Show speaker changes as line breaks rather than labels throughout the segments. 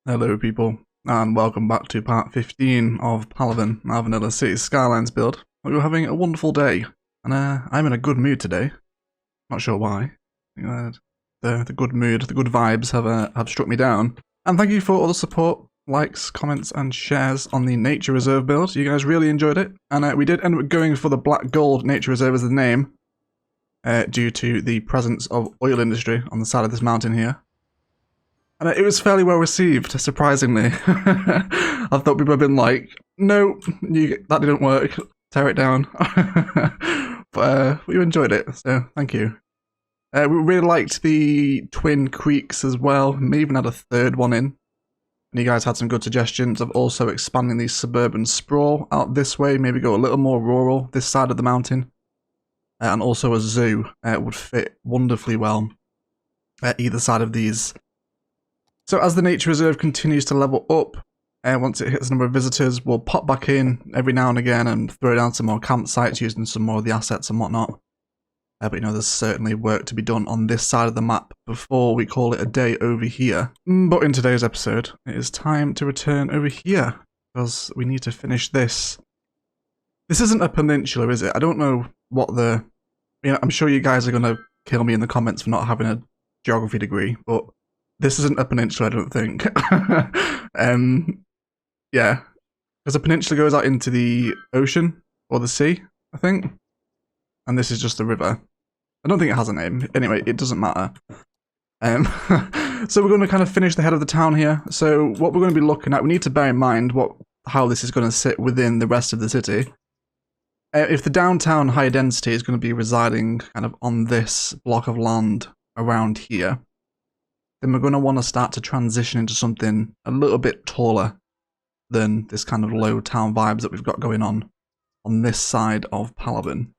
Hello people, and welcome back to part 15 of Palaven, our vanilla Cities Skylines build. We're having a wonderful day, and I'm in a good mood today. Not sure why. The good mood, the good vibes have struck me down. And thank you for all the support, likes, comments, and shares on the Nature Reserve build. You guys really enjoyed it, and we did end up going for the Black Gold Nature Reserve as the name, due to the presence of oil industry on the side of this mountain here. And it was fairly well received, surprisingly. I thought people had been like, no, that didn't work, tear it down. But we enjoyed it, so thank you. We really liked the twin creeks as well, may even had a third one in. And you guys had some good suggestions of also expanding the suburban sprawl out this way, maybe go a little more rural this side of the mountain. And also a zoo would fit wonderfully well at either side of these. So as the nature reserve continues to level up, once it hits a number of visitors, we'll pop back in every now and again and throw down some more campsites using some more of the assets and whatnot. But you know, there's certainly work to be done on this side of the map before we call it a day over here. But in today's episode, it is time to return over here, because we need to finish this. This isn't a peninsula, is it? I don't know what the... You know, I'm sure you guys are going to kill me in the comments for not having a geography degree, but... This isn't a peninsula, I don't think. Yeah, because a peninsula goes out into the ocean, or the sea, I think. And this is just the river. I don't think it has a name. Anyway, it doesn't matter. So we're going to kind of finish the head of the town here. So what we're going to be looking at, we need to bear in mind how this is going to sit within the rest of the city. If the downtown higher density is going to be residing kind of on this block of land around here, then we're going to want to start to transition into something a little bit taller than this kind of low town vibes that we've got going on this side of Palaven.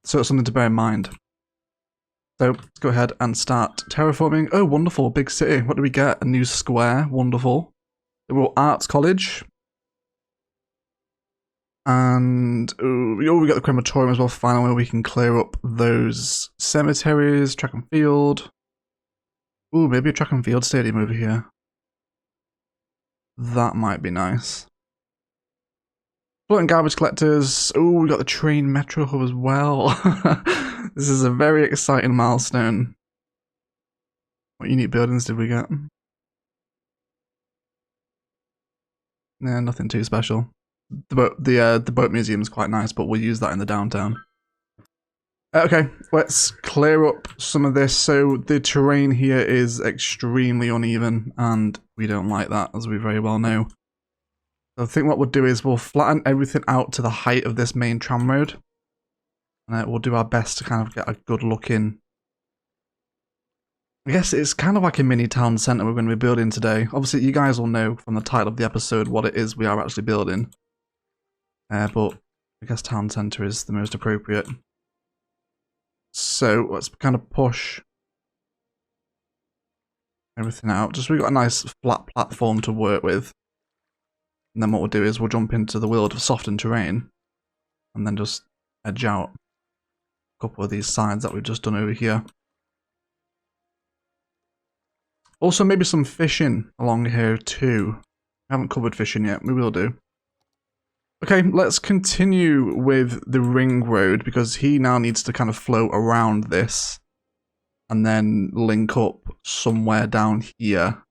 So it's something to bear in mind. So let's go ahead and start terraforming. Oh, wonderful, big city. What do we get? A new square, wonderful. Liberal Arts College. And we got the Crematorium as well, finally, we can clear up those cemeteries, track and field. Ooh, maybe a track and field stadium over here. That might be nice. Floating garbage collectors. Ooh, we got the train metro hub as well. This is a very exciting milestone. What unique buildings did we get? Yeah, nothing too special. The boat museum is quite nice, but we'll use that in the downtown. Okay, let's clear up some of this. So the terrain here is extremely uneven, and we don't like that, as we very well know. So I think what we'll do is we'll flatten everything out to the height of this main tram road. And we'll do our best to kind of get a good look in. I guess it's kind of like a mini town centre we're going to be building today. Obviously, you guys will know from the title of the episode what it is we are actually building. But I guess town centre is the most appropriate. So let's kind of push everything out. Just so we've got a nice flat platform to work with. And then what we'll do is we'll jump into the world of softened terrain. And then just edge out a couple of these sides that we've just done over here. Also maybe some fishing along here too. We haven't covered fishing yet, we will do. Okay, let's continue with the ring road, because he now needs to kind of flow around this and then link up somewhere down here.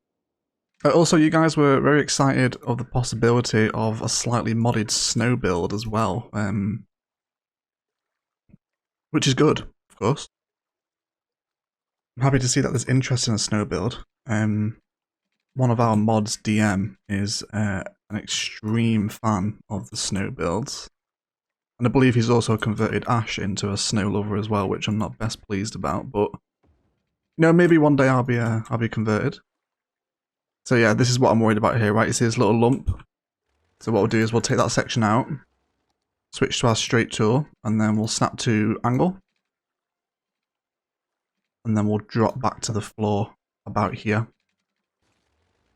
Also, you guys were very excited of the possibility of a slightly modded snow build as well, which is good, of course. I'm happy to see that there's interest in a snow build. One of our mods, DM, is an extreme fan of the snow builds. And I believe he's also converted Ash into a snow lover as well, which I'm not best pleased about, but you know, maybe one day I'll be converted. So yeah, this is what I'm worried about here, right? You see this little lump? So what we'll do is we'll take that section out, switch to our straight tool, and then we'll snap to angle. And then we'll drop back to the floor about here.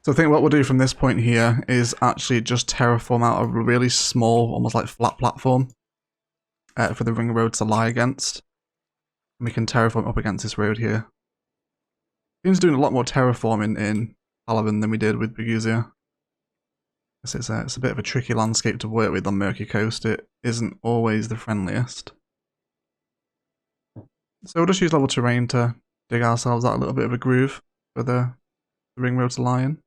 So I think what we'll do from this point here is actually just terraform out a really small, almost like flat platform for the ring road to lie against. And we can terraform up against this road here. Seems doing a lot more terraforming in Palaven than we did with Buguzia. It's a bit of a tricky landscape to work with on Murky Coast. It isn't always the friendliest. So we'll just use level terrain to dig ourselves out a little bit of a groove for the ring road to lie in.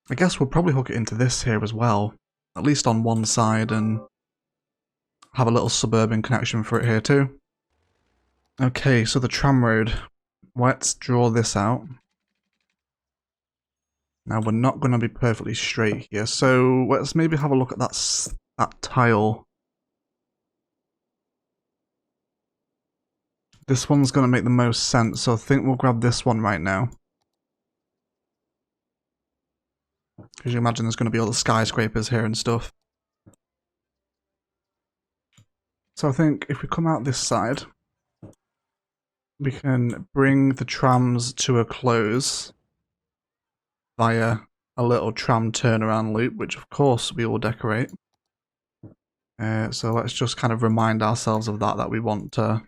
I guess we'll probably hook it into this here as well, at least on one side, and have a little suburban connection for it here too. Okay, so the tram road. Let's draw this out. Now we're not going to be perfectly straight here, so let's maybe have a look at that tile. This one's going to make the most sense, so I think we'll grab this one right now. Because you imagine there's going to be all the skyscrapers here and stuff. So I think if we come out this side, we can bring the trams to a close via a little tram turnaround loop, which of course we will decorate. So let's just kind of remind ourselves of that we want to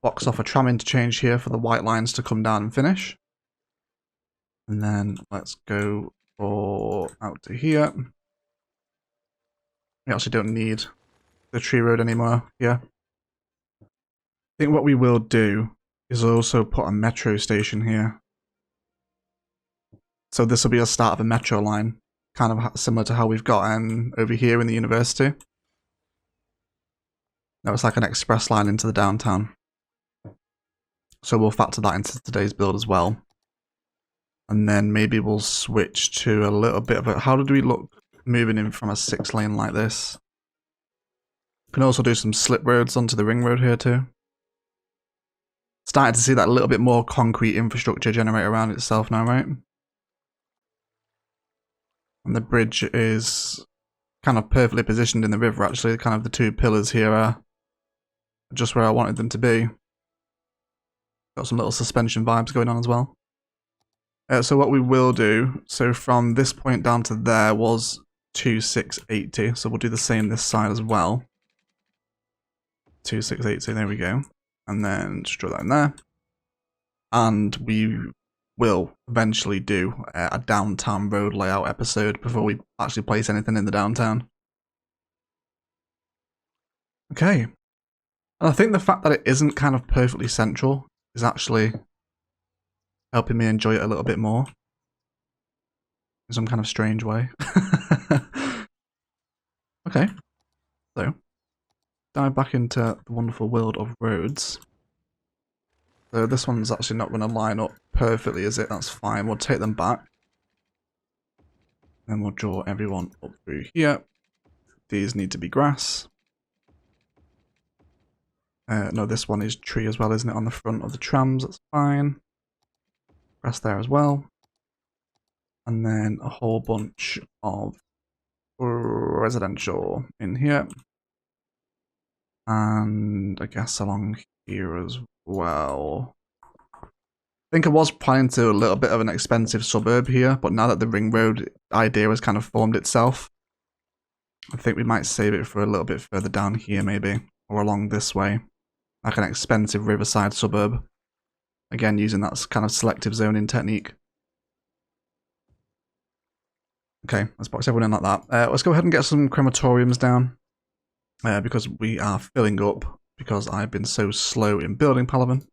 box off a tram interchange here for the white lines to come down and finish. And then let's go for out to here. We actually don't need the tree road anymore here. I think what we will do is also put a metro station here. So this will be a start of a metro line, kind of similar to how we've got over here in the university. Now it's like an express line into the downtown. So we'll factor that into today's build as well. And then maybe we'll switch to a little bit of a... How did we look moving in from a 6-lane like this? Can also do some slip roads onto the ring road here too. Starting to see that a little bit more concrete infrastructure generate around itself now, right? And the bridge is kind of perfectly positioned in the river, actually. Kind of the two pillars here are just where I wanted them to be. Got some little suspension vibes going on as well. So what we will do, so from this point down to there was 2680, so we'll do the same this side as well. 2680, there we go. And then just draw that in there. And we will eventually do a downtown road layout episode before we actually place anything in the downtown. Okay. And I think the fact that it isn't kind of perfectly central is actually helping me enjoy it a little bit more. In some kind of strange way. Okay. So, dive back into the wonderful world of roads. So this one's actually not going to line up perfectly, is it? That's fine. We'll take them back. Then we'll draw everyone up through here. These need to be grass. No, this one is tree as well, isn't it? On the front of the trams, that's fine. Grass there as well. And then a whole bunch of residential in here. And I guess along here as well. I think I was planning to do a little bit of an expensive suburb here, but now that the ring road idea has kind of formed itself, I think we might save it for a little bit further down here maybe, or along this way. Like an expensive riverside suburb. Again, using that kind of selective zoning technique. Okay, let's box everyone in like that. Let's go ahead and get some crematoriums down. Because we are filling up, because I've been so slow in building Palaven.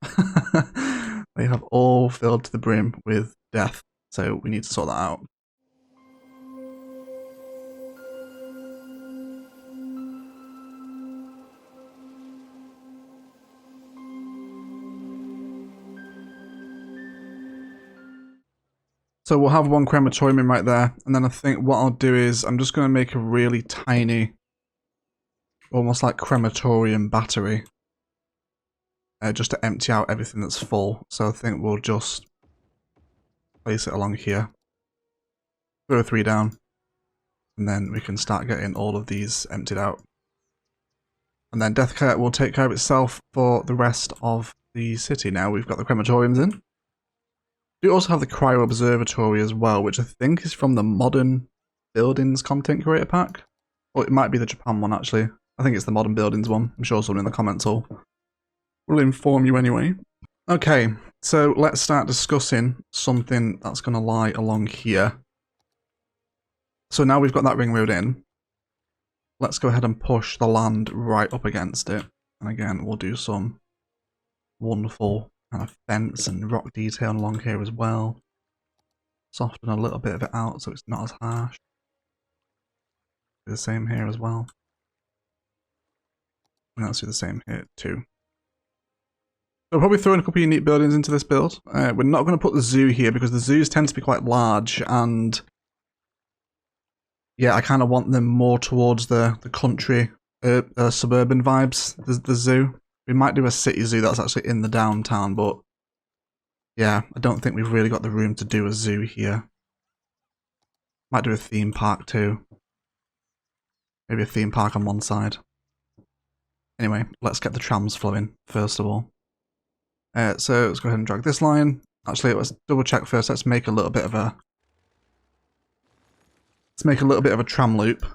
They have all filled to the brim with death, so we need to sort that out. So we'll have one crematorium in right there, and then I think what I'll do is I'm just going to make a really tiny, almost like crematorium battery, just to empty out everything that's full. So I think we'll just place it along here, throw 3 down, and then we can start getting all of these emptied out. And then Deathcare will take care of itself for the rest of the city. Now we've got the crematoriums in. We also have the Cryo Observatory as well, which I think is from the Modern Buildings Content Creator Pack. Or it might be the Japan one, actually. I think it's the Modern Buildings one. I'm sure someone in the comments will inform you anyway. Okay, so let's start discussing something that's going to lie along here. So now we've got that ring road in. Let's go ahead and push the land right up against it. And again, we'll do some wonderful kind of fence and rock detail along here as well. Soften a little bit of it out so it's not as harsh. Do the same here as well. And let's do the same here too. So we'll probably throw in a couple of unique buildings into this build. We're not going to put the zoo here because the zoos tend to be quite large, and yeah, I kind of want them more towards the country, suburban vibes, the zoo. We might do a city zoo that's actually in the downtown, but yeah, I don't think we've really got the room to do a zoo here. Might do a theme park too. Maybe a theme park on one side. Anyway, let's get the trams flowing, first of all. So let's go ahead and drag this line. Actually, let's double check first. Let's make a little bit of a tram loop.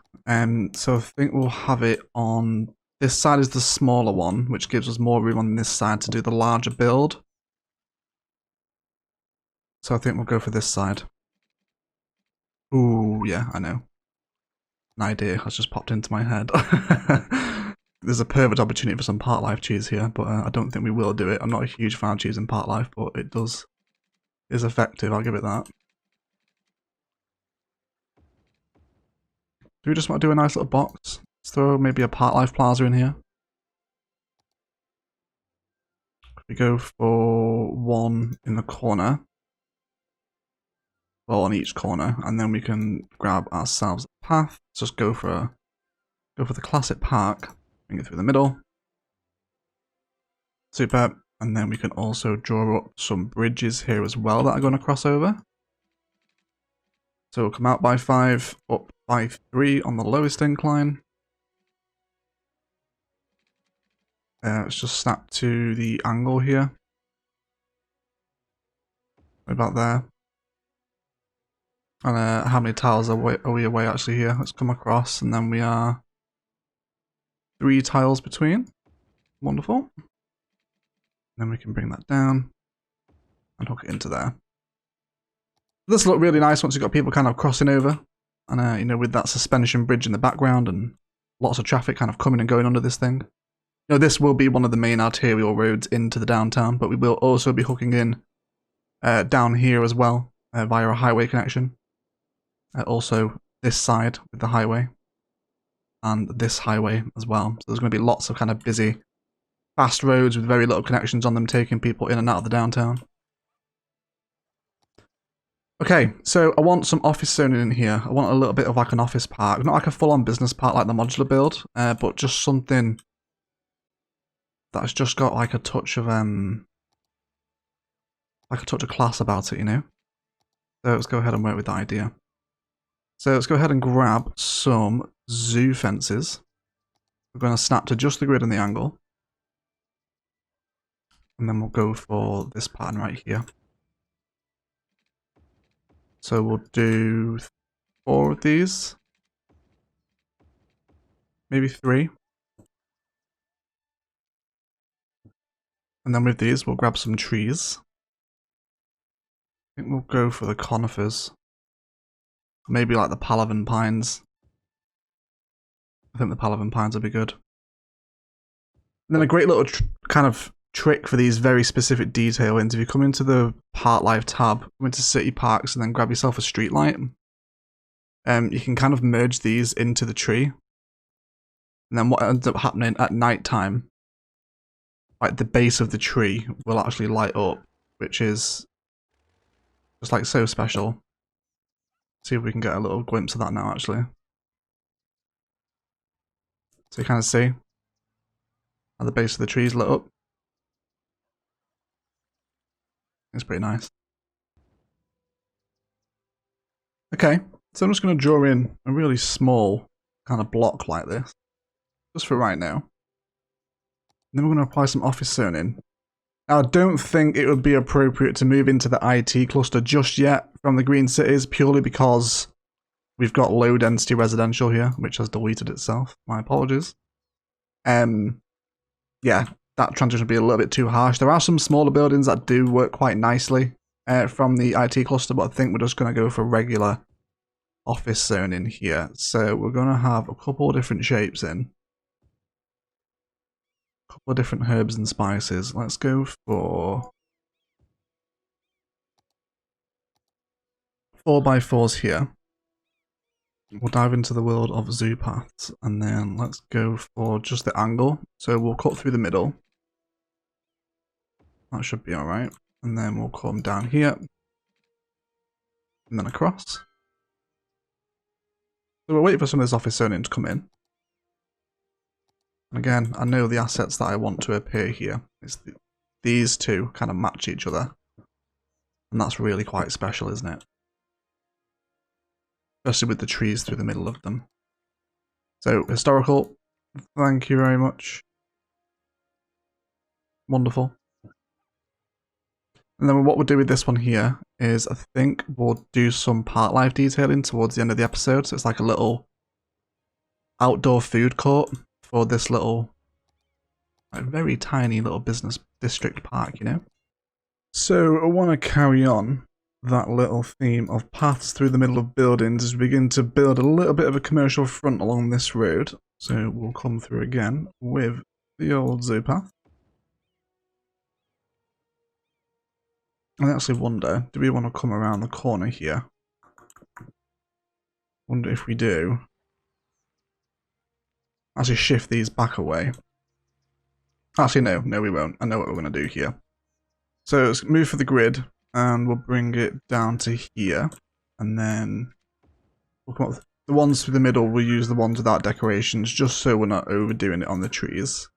So I think we'll have it on this side is the smaller one, which gives us more room on this side to do the larger build. So I think we'll go for this side. Ooh, yeah, I know. An idea has just popped into my head. There's a perfect opportunity for some part life cheese here, but I don't think we will do it. I'm not a huge fan of cheese in part life, but it is effective, I'll give it that. Do we just want to do a nice little box? Let's throw maybe a part life plaza in here. We go for one in the corner. Well, on each corner, and then we can grab ourselves a path. Let's just go for the classic park. Bring it through the middle. Super. And then we can also draw up some bridges here as well that are going to cross over. So we'll come out by 5, up by 3 on the lowest incline. Let's just snap to the angle here. About there. And how many tiles are we away actually here? Let's come across, and then we are 3 tiles between. Wonderful. Then we can bring that down and hook it into there. This will look really nice once you've got people kind of crossing over, and you know, with that suspension bridge in the background and lots of traffic kind of coming and going under this thing. You know, this will be one of the main arterial roads into the downtown, but we will also be hooking in down here as well via a highway connection. Also this side with the highway and this highway as well. So there's going to be lots of kind of busy, fast roads with very little connections on them, taking people in and out of the downtown. Okay, so I want some office zoning in here. I want a little bit of like an office park, not like a full-on business park like the modular build, but just something that's just got like a touch of class about it, you know. So let's go ahead and work with that idea. So let's go ahead and grab some zoo fences. We're going to snap to just the grid and the angle. And then we'll go for this pattern right here. So we'll do 4 of these. Maybe 3. And then with these, we'll grab some trees. I think we'll go for the conifers. Maybe like the Palaven pines. I think the Palaven pines would be good. And then a great little kind of trick for these very specific detail ones. If you come into the Part Life tab, come into City Parks, and then grab yourself a street light, you can kind of merge these into the tree. And then what ends up happening at night time, like the base of the tree will actually light up, which is just like so special. See if we can get a little glimpse of that now, actually. So you kind of see how the base of the tree is lit up. It's pretty nice. Okay, so I'm just going to draw in a really small kind of block like this, just for right now. And then we're going to apply some office zoning. Now, I don't think it would be appropriate to move into the IT cluster just yet from the green cities, purely because we've got low density residential here, which has deleted itself. My apologies. Yeah, that transition would be a little bit too harsh. There are some smaller buildings that do work quite nicely from the IT cluster, but I think we're just going to go for regular office zone in here. So we're going to have a couple of different shapes in. A couple of different herbs and spices. Let's go for 4x4s here. We'll dive into the world of zoo paths, and then let's go for just the angle. So we'll cut through the middle. That should be alright. And then we'll come down here. And then across. So we're waiting for some of this office zoning to come in. And again, I know the assets that I want to appear here. These two kind of match each other. And that's really quite special, isn't it? Especially with the trees through the middle of them. So, historical, thank you very much. Wonderful. And then what we'll do with this one here is I think we'll do some park life detailing towards the end of the episode. So it's like a little outdoor food court for this little, like, very tiny little business district park, you know? So I want to carry on that little theme of paths through the middle of buildings as we begin to build a little bit of a commercial front along this road. So we'll come through again with the old zoo path. I actually wonder, do we want to come around the corner here? Wonder if we do. Actually shift these back away. Actually no we won't. I know what we're going to do here. So let's move for the grid. And we'll bring it down to here, and then we'll come up with the ones through the middle. We'll use the ones without decorations, just so we're not overdoing it on the trees.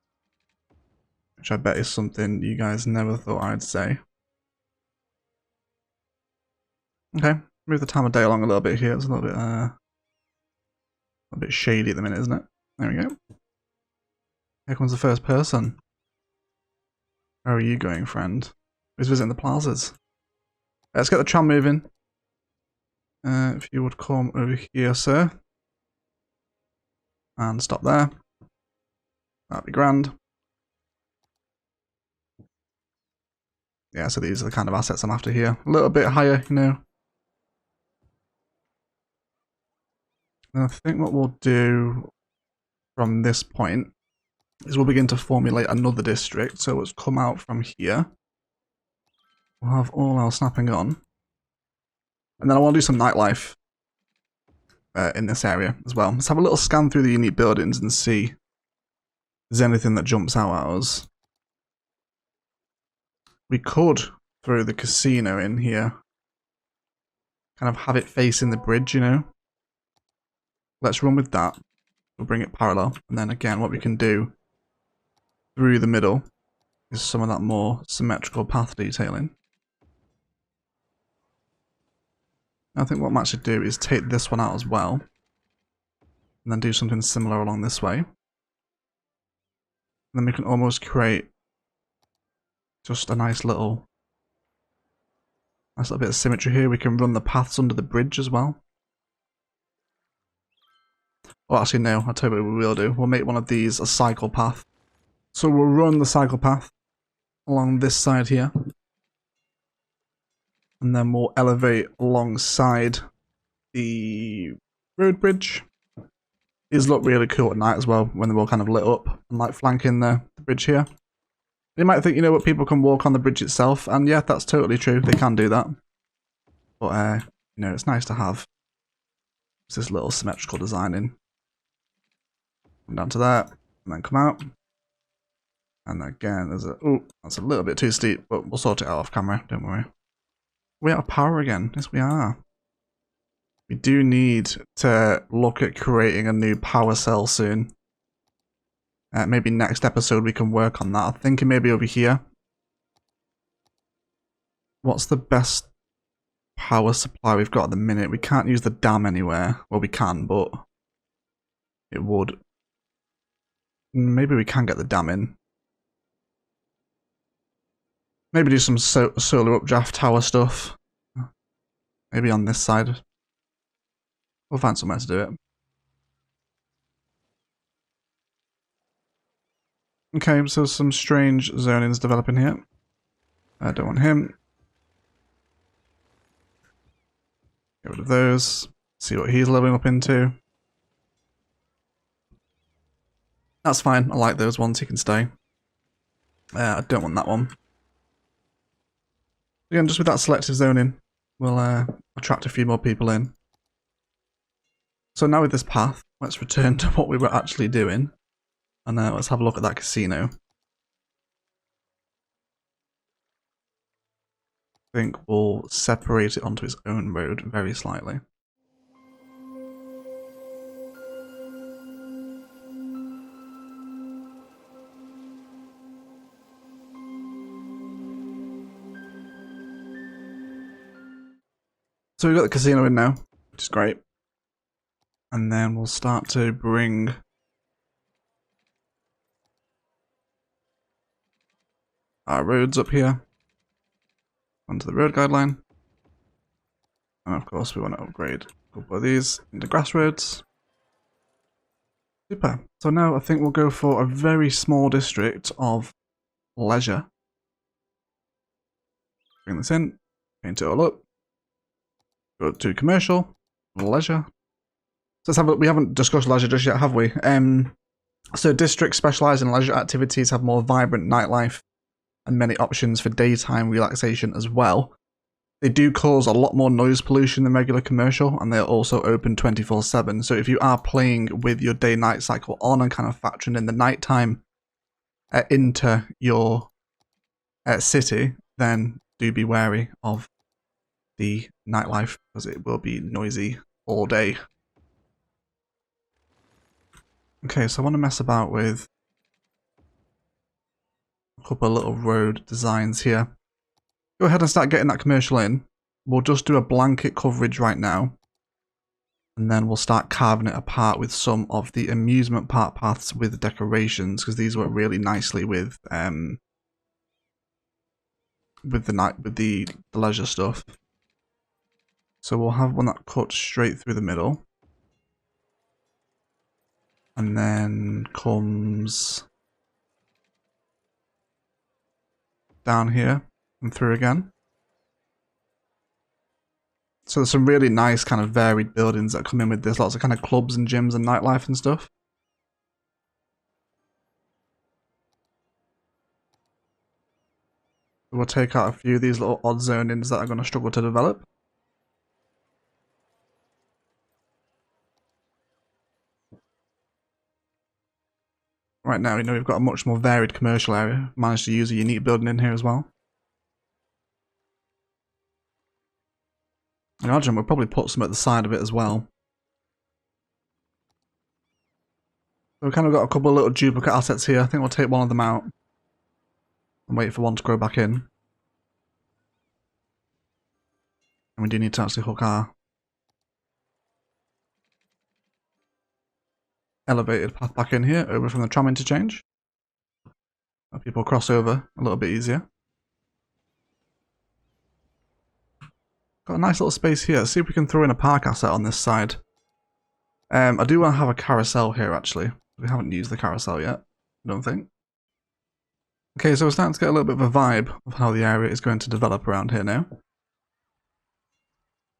Which I bet is something you guys never thought I'd say. Okay, move the time of day along a little bit here. It's a little bit shady at the minute, isn't it? There we go. Here comes the first person. Where are you going, friend? Who's visiting the plazas? Let's get the tram moving. If you would come over here, sir. And stop there. That'd be grand. Yeah, so these are the kind of assets I'm after here. A little bit higher, you know. And I think what we'll do from this point is we'll begin to formulate another district. So let's come out from here. We'll have all our snapping on. And then I want to do some nightlife in this area as well. Let's have a little scan through the unique buildings and see if there's anything that jumps out at us. We could throw the casino in here. Kind of have it facing the bridge, you know. Let's run with that. We'll bring it parallel. And then again, what we can do through the middle is some of that more symmetrical path detailing. I think what I might actually do is take this one out as well. And then do something similar along this way. And then we can almost create just a nice little bit of symmetry here. We can run the paths under the bridge as well. Oh, actually no, I'll tell you what we will do. We'll make one of these a cycle path. So we'll run the cycle path along this side here. And then we'll elevate alongside the road bridge. These look really cool at night as well, when they're all kind of lit up and like flanking the bridge here. You might think, you know what, people can walk on the bridge itself, and yeah, that's totally true, they can do that. But, you know, it's nice to have this little symmetrical design in. Come down to that, and then come out. And again, there's a, oh, that's a little bit too steep, but we'll sort it out off camera, don't worry. We're out of power again. Yes, we are. We do need to look at creating a new power cell soon. Maybe next episode we can work on that. I'm thinking maybe over here. What's the best power supply we've got at the minute? We can't use the dam anywhere. Well, we can, but it would. Maybe we can get the dam in. Maybe do some solar updraft tower stuff. Maybe on this side. We'll find somewhere to do it. Okay, so some strange zonings developing here. I don't want him. Get rid of those. See what he's leveling up into. That's fine. I like those ones. He can stay. I don't want that one. Again, just with that selective zoning, we'll attract a few more people in. So now with this path, let's return to what we were actually doing. And let's have a look at that casino. I think we'll separate it onto its own road very slightly. So we've got the casino in now, which is great. And then we'll start to bring our roads up here onto the road guideline. And of course we want to upgrade a couple of these into grass roads. Super. So now I think we'll go for a very small district of leisure. Bring this in, paint it all up. Go to commercial, leisure. So let's have a look. We haven't discussed leisure just yet, have we? So districts specialised in leisure activities have more vibrant nightlife and many options for daytime relaxation as well. They do cause a lot more noise pollution than regular commercial, and they're also open 24/7. So if you are playing with your day-night cycle on and kind of factoring in the nighttime into your city, then do be wary of the nightlife, because it will be noisy all day. Okay, so I want to mess about with a couple of little road designs here. Go ahead and start getting that commercial in. We'll just do a blanket coverage right now, and then we'll start carving it apart with some of the amusement park paths with decorations, because these work really nicely with the leisure stuff. So we'll have one that cuts straight through the middle, and then comes down here and through again. So there's some really nice kind of varied buildings that come in with this, lots of kind of clubs and gyms and nightlife and stuff. We'll take out a few of these little odd zonings that are going to struggle to develop. Right now, you know, we've got a much more varied commercial area. Managed to use a unique building in here as well. I imagine we'll probably put some at the side of it as well. So we've kind of got a couple of little duplicate assets here. I think we'll take one of them out and wait for one to grow back in. And we do need to actually hook our elevated path back in here, over from the tram interchange. Let people cross over a little bit easier. Got a nice little space here. Let's see if we can throw in a park asset on this side. I do want to have a carousel here, actually. We haven't used the carousel yet, I don't think. Okay, so we're starting to get a little bit of a vibe of how the area is going to develop around here now.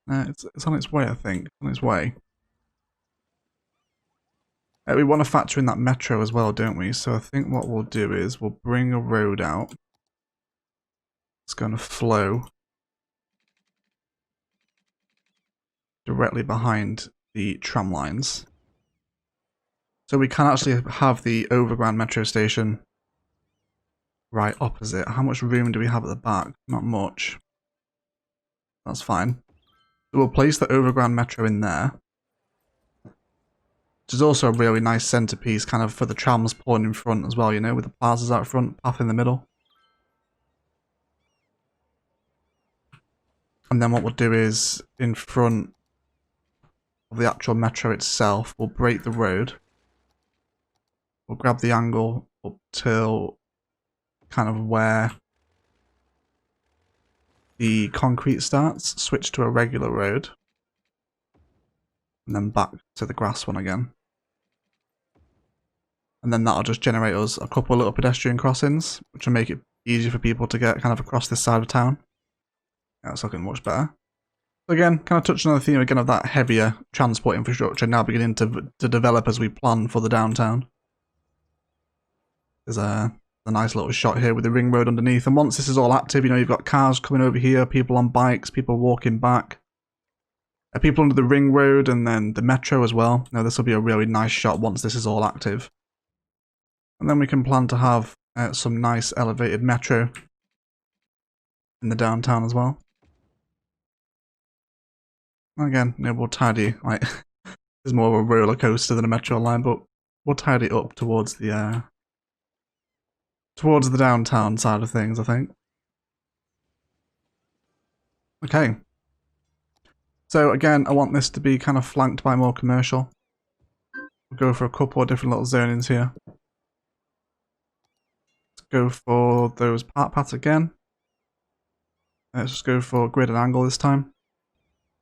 It's on its way, I think. On its way. We want to factor in that metro as well, don't we? So I think what we'll do is we'll bring a road out. It's going to flow directly behind the tram lines. So we can actually have the overground metro station right opposite. How much room do we have at the back? Not much. That's fine. So we'll place the overground metro in there. Which is also a really nice centerpiece kind of for the trams pulling in front as well, you know, with the plazas out front, path in the middle. And then what we'll do is, in front of the actual metro itself, we'll break the road. We'll grab the angle up till kind of where the concrete starts, switch to a regular road, and then back to the grass one again. And then that'll just generate us a couple of little pedestrian crossings, which will make it easier for people to get kind of across this side of town. That's looking much better. So again, kind of touching on the theme again of that heavier transport infrastructure now beginning to develop as we plan for the downtown. There's a nice little shot here with the ring road underneath, and once this is all active, you know, you've got cars coming over here, people on bikes, people walking back, people under the ring road, and then the metro as well. Now this will be a really nice shot once this is all active. And then we can plan to have some nice elevated metro in the downtown as well. Again, you know, we'll tidy, like, it's more of a roller coaster than a metro line, but we'll tidy it up towards the downtown side of things, I think. Okay. So again, I want this to be kind of flanked by more commercial. We'll go for a couple of different little zonings here. Let's go for those park paths again. Let's just go for grid and angle this time.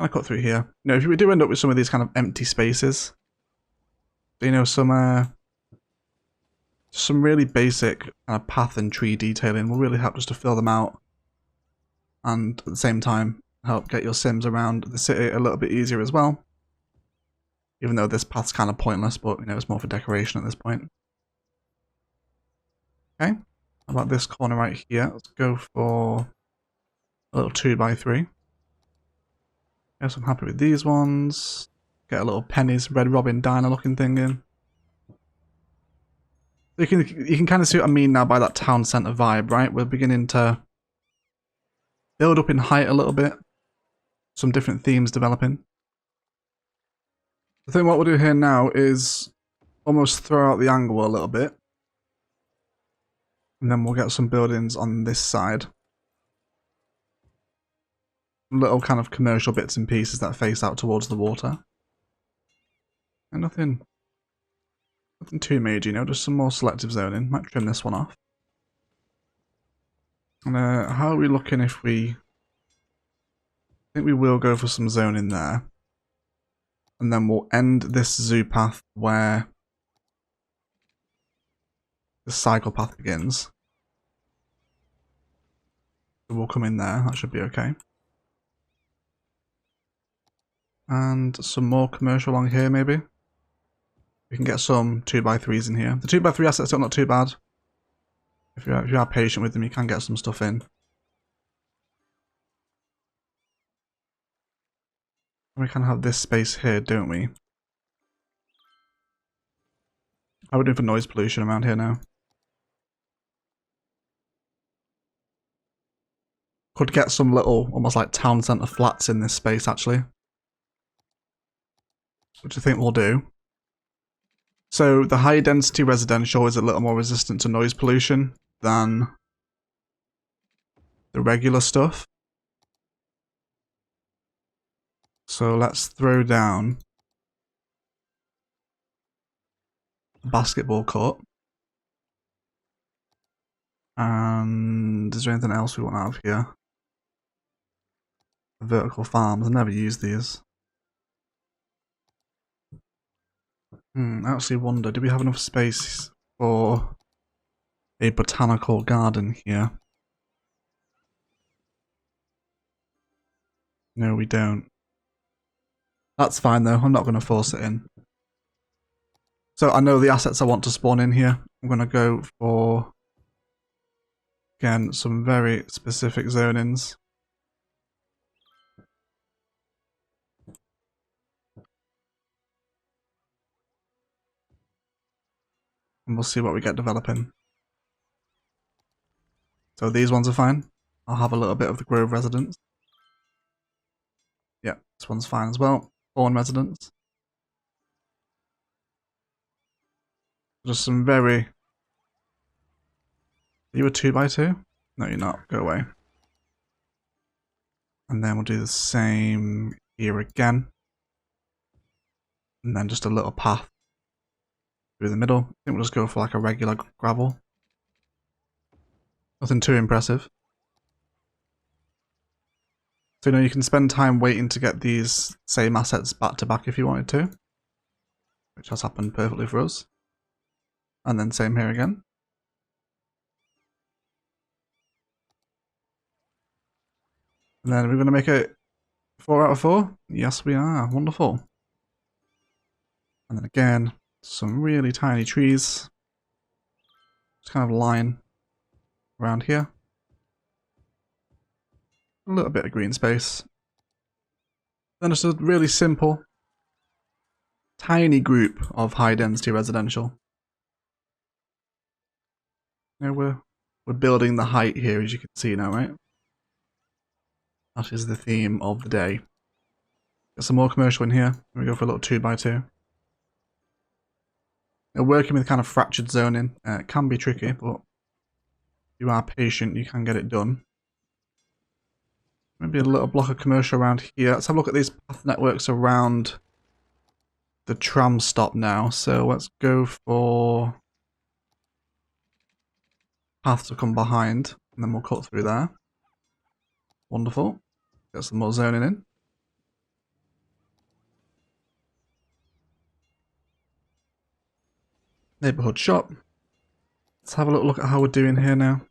I cut through here. You know, if we do end up with some of these kind of empty spaces, you know, some really basic kind of path and tree detailing will really help just to fill them out, and at the same time help get your sims around the city a little bit easier as well. Even though this path's kind of pointless, but you know, it's more for decoration at this point. Okay, how about this corner right here? Let's go for a little 2x3. Yes, I'm happy with these ones. Get a little Penny's Red Robin diner looking thing in. You can kind of see what I mean now by that town centre vibe, right? We're beginning to build up in height a little bit. Some different themes developing. I think what we'll do here now is almost throw out the angle a little bit. And then we'll get some buildings on this side. Little kind of commercial bits and pieces that face out towards the water. And nothing too major, you know, just some more selective zoning. Might trim this one off. And how are we looking if we... I think we will go for some zoning there. And then we'll end this zoo path where the cycle path begins. So we'll come in there, that should be okay. And some more commercial along here, maybe. We can get some 2x3s in here. The 2x3 assets are not too bad. If you are patient with them, you can get some stuff in. And we can have this space here, don't we? How are we doing for noise pollution around here now? Could get some little, almost like town centre flats in this space, actually. Which I think we'll do. So the high density residential is a little more resistant to noise pollution than the regular stuff. So let's throw down a basketball court. And is there anything else we want to have here? Vertical farms, I never use these. I actually wonder, do we have enough space for a botanical garden here? No, we don't. That's fine though, I'm not going to force it in. So I know the assets I want to spawn in here. I'm going to go for, again, some very specific zonings. And we'll see what we get developing. So these ones are fine. I'll have a little bit of the Grove residence. Yeah, this one's fine as well. Thorn residence. Just some very... Are you a 2x2? No, you're not. Go away. And then we'll do the same here again. And then just a little path through the middle. I think we'll just go for like a regular gravel. Nothing too impressive. So, you know, you can spend time waiting to get these same assets back to back if you wanted to. Which has happened perfectly for us. And then same here again. And then we're going to make it 4 out of 4? Yes, we are. Wonderful. And then again, some really tiny trees. Just kind of line around here. A little bit of green space. Then it's a really simple, tiny group of high density residential. Now we're building the height here, as you can see now, right? That is the theme of the day. Got some more commercial in here. We go for a little 2x2. Now, working with kind of fractured zoning can be tricky, but if you are patient, you can get it done. Maybe a little block of commercial around here. Let's have a look at these path networks around the tram stop now. So let's go for path to come behind, and then we'll cut through there. Wonderful. Get some more zoning in. Neighbourhood shop. Let's have a little look at how we're doing here now.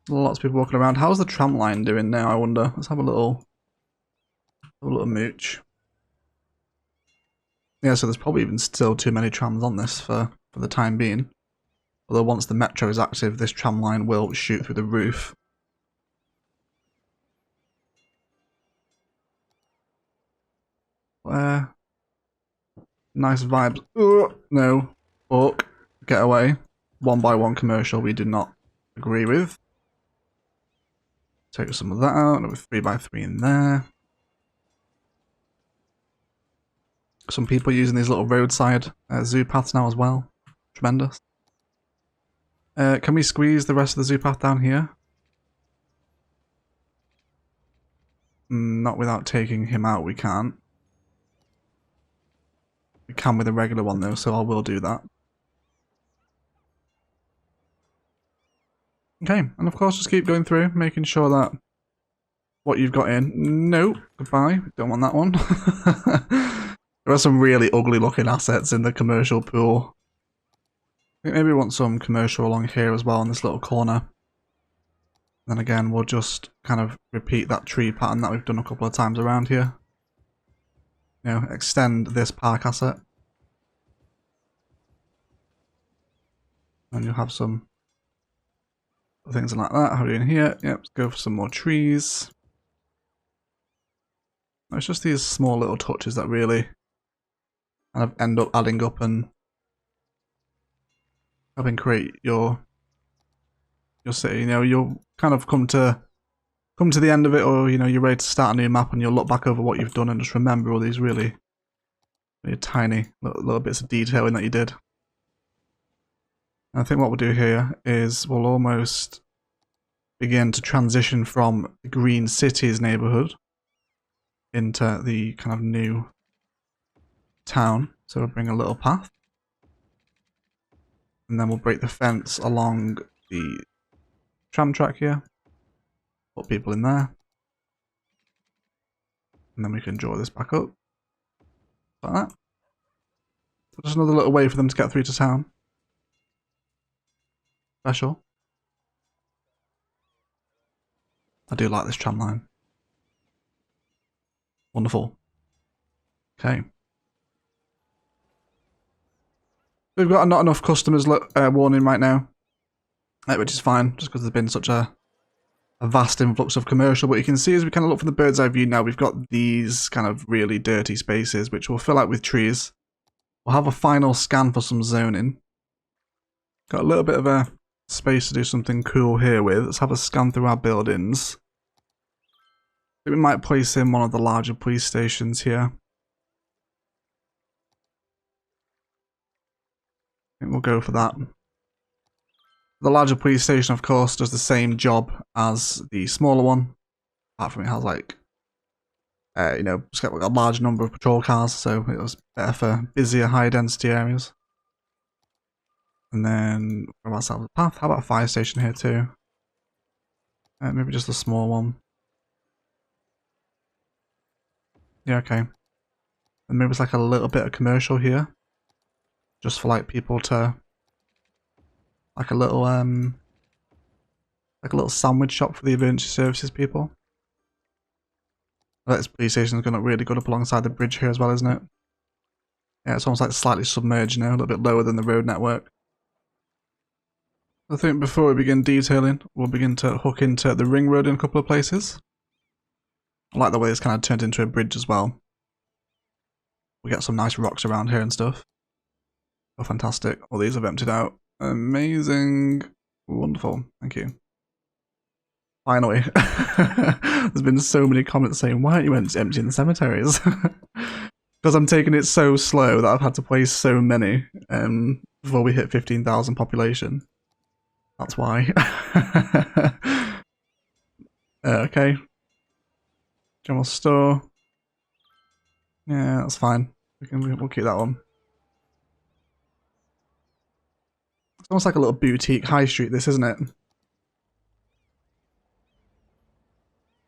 Lots of people walking around. How's the tram line doing now, I wonder? Let's have a little mooch. Yeah, so there's probably even still too many trams on this for the time being. Although once the metro is active, this tram line will shoot through the roof. Nice vibes. No. Fuck. Get away. 1x1 commercial we do not agree with. Take some of that out. Another 3x3 in there. Some people using these little roadside zoo paths now as well. Tremendous. Can we squeeze the rest of the zoo path down here? Not without taking him out, we can't. We can with a regular one though, so I will do that. Okay, and of course just keep going through, making sure that what you've got in... No, goodbye, don't want that one. There are some really ugly looking assets in the commercial pool. I think maybe we want some commercial along here as well in this little corner. Then again, we'll just kind of repeat that tree pattern that we've done a couple of times around here. You know, extend this park asset. And you'll have some things like that. How are we doing here? Yep, let's go for some more trees. It's just these small little touches that really kind of end up adding up and helping create your city. You know, you'll kind of come to the end of it, or you know, you're ready to start a new map, and you'll look back over what you've done and just remember all these really tiny little bits of detailing that you did. And I think what we'll do here is we'll almost begin to transition from the Green Cities neighbourhood into the kind of new town. So we'll bring a little path. And then we'll break the fence along the tram track here. Put people in there. And then we can draw this back up. Like that. So just another little way for them to get through to town. Special. I do like this tram line. Wonderful. Okay. We've got not enough customers warning right now, which is fine, just because there's been such a vast influx of commercial. But you can see as we kind of look from the bird's eye view now, we've got these kind of really dirty spaces, which we'll fill out with trees. We'll have a final scan for some zoning. Got a little bit of a space to do something cool here with. Let's have a scan through our buildings. I think we might place in one of the larger police stations here. I think we'll go for that. The larger police station, of course, does the same job as the smaller one. Apart from it has like, you know, it's got like a large number of patrol cars, so it was better for busier, high density areas. And then for ourselves a path. How about a fire station here too? Maybe just a small one. Yeah, okay. And maybe it's like a little bit of commercial here. Just for like people to, like a little sandwich shop for the emergency services people. This police station is going to look really good up alongside the bridge here as well, isn't it? Yeah, it's almost like slightly submerged now, a little bit lower than the road network. I think before we begin detailing, we'll begin to hook into the ring road in a couple of places. I like the way it's kind of turned into a bridge as well. We get some nice rocks around here and stuff. Oh, fantastic. All these have emptied out. Amazing. Wonderful. Thank you. Finally. There's been so many comments saying, why aren't you emptying the cemeteries? Because I'm taking it so slow that I've had to place so many before we hit 15,000 population. That's why. Okay. General store. Yeah, that's fine. We'll keep that one. It's almost like a little boutique high street, this, isn't it?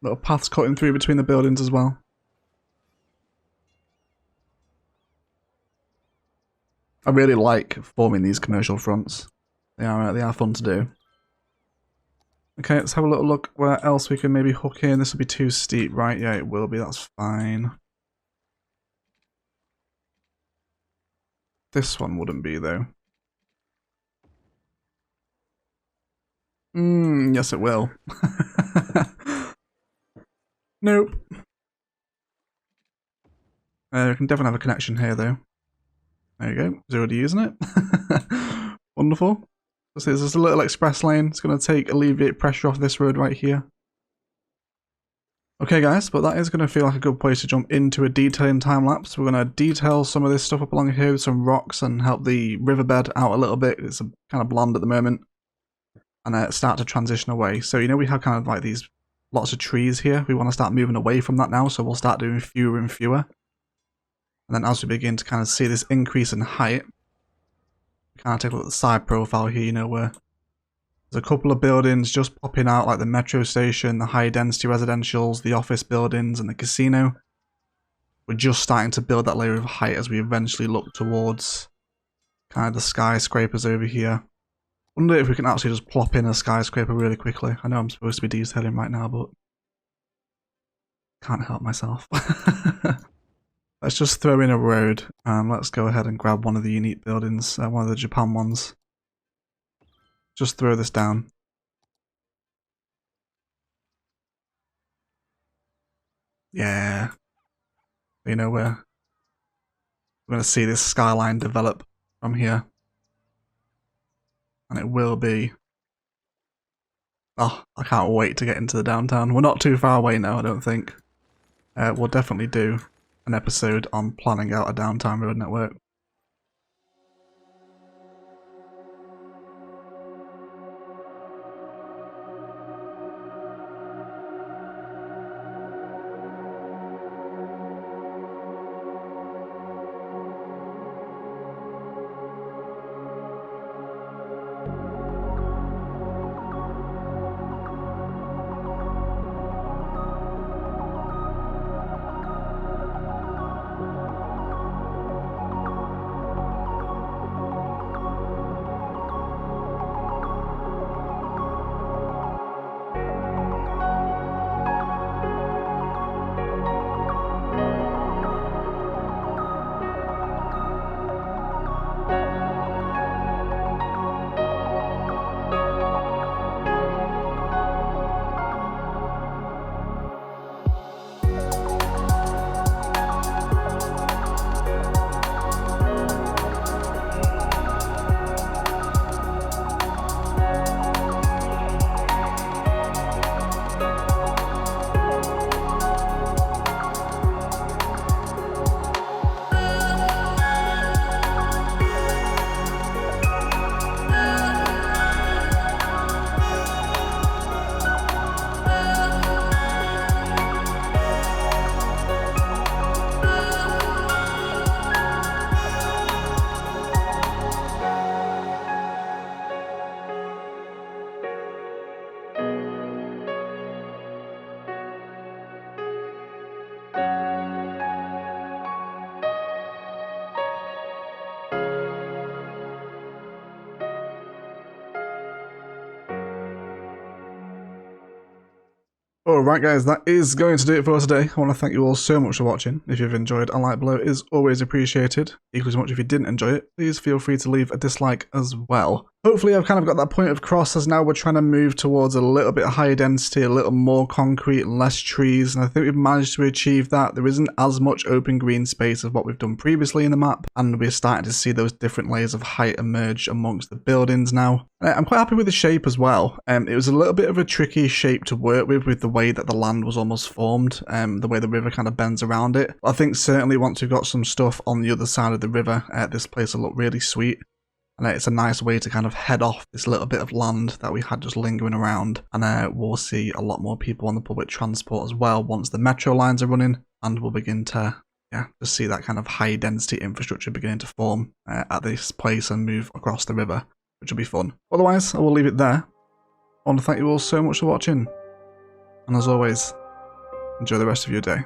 Little paths cutting through between the buildings as well. I really like forming these commercial fronts. They are fun to do. Okay, let's have a little look where else we can maybe hook in. This will be too steep, right? Yeah, it will be. That's fine. This one wouldn't be, though. Yes it will. Nope. We can definitely have a connection here, though. There you go. He's already using it. Wonderful. So there's a little express lane. It's going to alleviate pressure off this road right here. Okay, guys, but that is going to feel like a good place to jump into a detailing time lapse. We're going to detail some of this stuff up along here with some rocks and help the riverbed out a little bit. It's kind of bland at the moment. And start to transition away. So, you know, we have kind of like these lots of trees here. We want to start moving away from that now, so we'll start doing fewer and fewer. And then as we begin to kind of see this increase in height, we kind of take a look at the side profile here, you know, where there's a couple of buildings just popping out, like the metro station, the high density residentials, the office buildings, and the casino. We're just starting to build that layer of height as we eventually look towards kind of the skyscrapers over here. Wonder if we can actually just plop in a skyscraper really quickly. I know I'm supposed to be detailing right now, but can't help myself. Let's just throw in a road and let's go ahead and grab one of the unique buildings, one of the Japan ones. Just throw this down. Yeah. You know, we're going to see this skyline develop from here. And it will be... Oh, I can't wait to get into the downtown. We're not too far away now, I don't think. We'll definitely do an episode on planning out a downtown road network. Alright guys, that is going to do it for today. I want to thank you all so much for watching. If you've enjoyed, a like below is always appreciated. Equally as much if you didn't enjoy it, please feel free to leave a dislike as well. Hopefully I've kind of got that point across, as now we're trying to move towards a little bit higher density, a little more concrete, less trees, and I think we've managed to achieve that. There isn't as much open green space as what we've done previously in the map, and we're starting to see those different layers of height emerge amongst the buildings now. I'm quite happy with the shape as well. It was a little bit of a tricky shape to work with the way that the land was almost formed, the way the river kind of bends around it. But I think certainly once we've got some stuff on the other side of the river, this place will look really sweet. And it's a nice way to kind of head off this little bit of land that we had just lingering around. And we'll see a lot more people on the public transport as well once the metro lines are running. And we'll begin to, just see that kind of high density infrastructure beginning to form at this place and move across the river, which will be fun. Otherwise, I will leave it there. I want to thank you all so much for watching. And as always, enjoy the rest of your day.